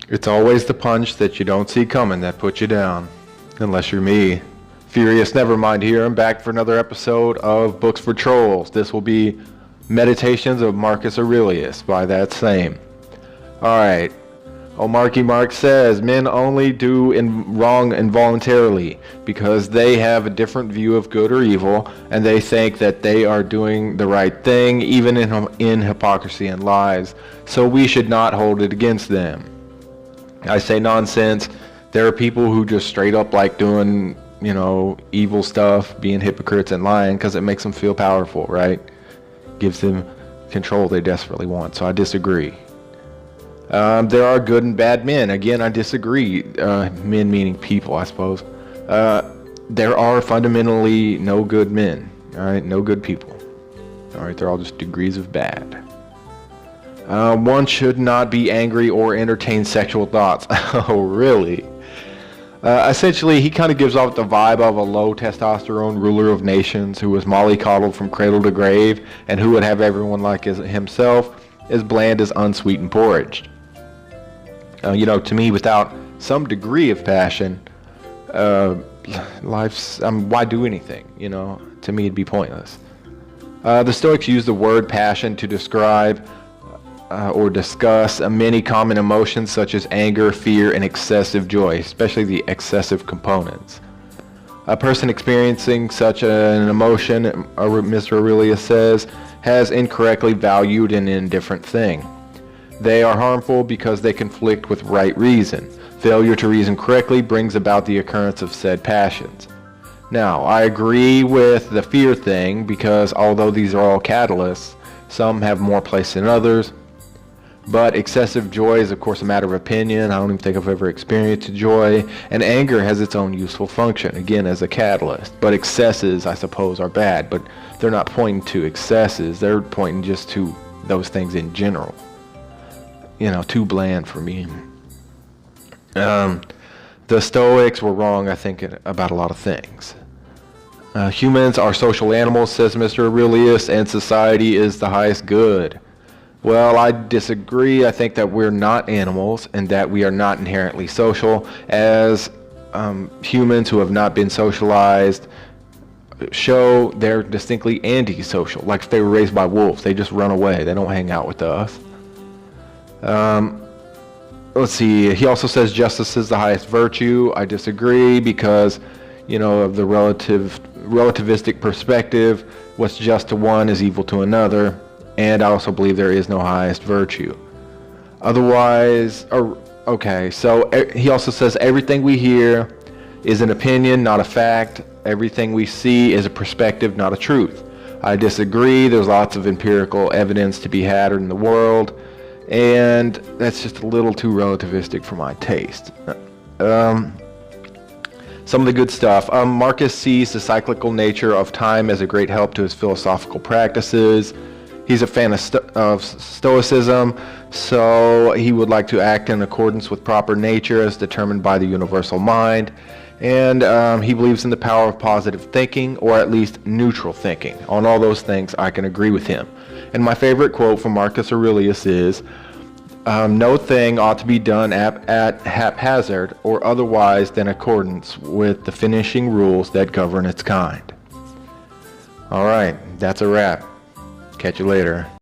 It's always the punch that you don't see coming that puts you down. Unless you're me. Furious Nevermind here. I'm back for another episode of Books for Trolls. This will be Meditations of Marcus Aurelius by that same. Alright. Marky Mark says, men only do wrong involuntarily because they have a different view of good or evil, and they think that they are doing the right thing, even in hypocrisy and lies, so we should not hold it against them. I say nonsense. There are people who just straight up like doing, evil stuff, being hypocrites and lying because it makes them feel powerful, right? Gives them control they desperately want. So I disagree. There are good and bad men. Again, I disagree. Men meaning people, I suppose. There are fundamentally no good men. All right, no good people. All right, they're all just degrees of bad. One should not be angry or entertain sexual thoughts. Oh, really? Essentially, he kind of gives off the vibe of a low testosterone ruler of nations who was mollycoddled from cradle to grave and who would have everyone like himself as bland as unsweetened porridge. To me, without some degree of passion, life's, why do anything? To me, it'd be pointless. The Stoics use the word passion to describe or discuss many common emotions such as anger, fear, and excessive joy, especially the excessive components. A person experiencing such an emotion, Mr. Aurelius says, has incorrectly valued an indifferent thing. They are harmful because they conflict with right reason. Failure to reason correctly brings about the occurrence of said passions. Now, I agree with the fear thing because although these are all catalysts, some have more place than others. But excessive joy is, of course, a matter of opinion. I don't even think I've ever experienced joy. And anger has its own useful function, again, as a catalyst. But excesses, I suppose, are bad. But they're not pointing to excesses. They're pointing just to those things in general. Too bland for me. The Stoics were wrong, I think, about a lot of things. Humans are social animals, says Mr. Aurelius, and society is the highest good. Well, I disagree. I think that we're not animals and that we are not inherently social, as humans who have not been socialized show they're distinctly antisocial. Like if they were raised by wolves, they just run away. They don't hang out with us. Let's see. He also says justice is the highest virtue. I disagree because, of the relativistic perspective, what's just to one is evil to another. And I also believe there is no highest virtue. Otherwise, so he also says everything we hear is an opinion, not a fact. Everything we see is a perspective, not a truth. I disagree. There's lots of empirical evidence to be had in the world, and that's just a little too relativistic for my taste. Some of the good stuff. Marcus sees the cyclical nature of time as a great help to his philosophical practices. He's a fan of Stoicism, so he would like to act in accordance with proper nature as determined by the universal mind. And he believes in the power of positive thinking, or at least neutral thinking. On all those things, I can agree with him. And my favorite quote from Marcus Aurelius is, no thing ought to be done at haphazard or otherwise than accordance with the finishing rules that govern its kind. All right, that's a wrap. Catch you later.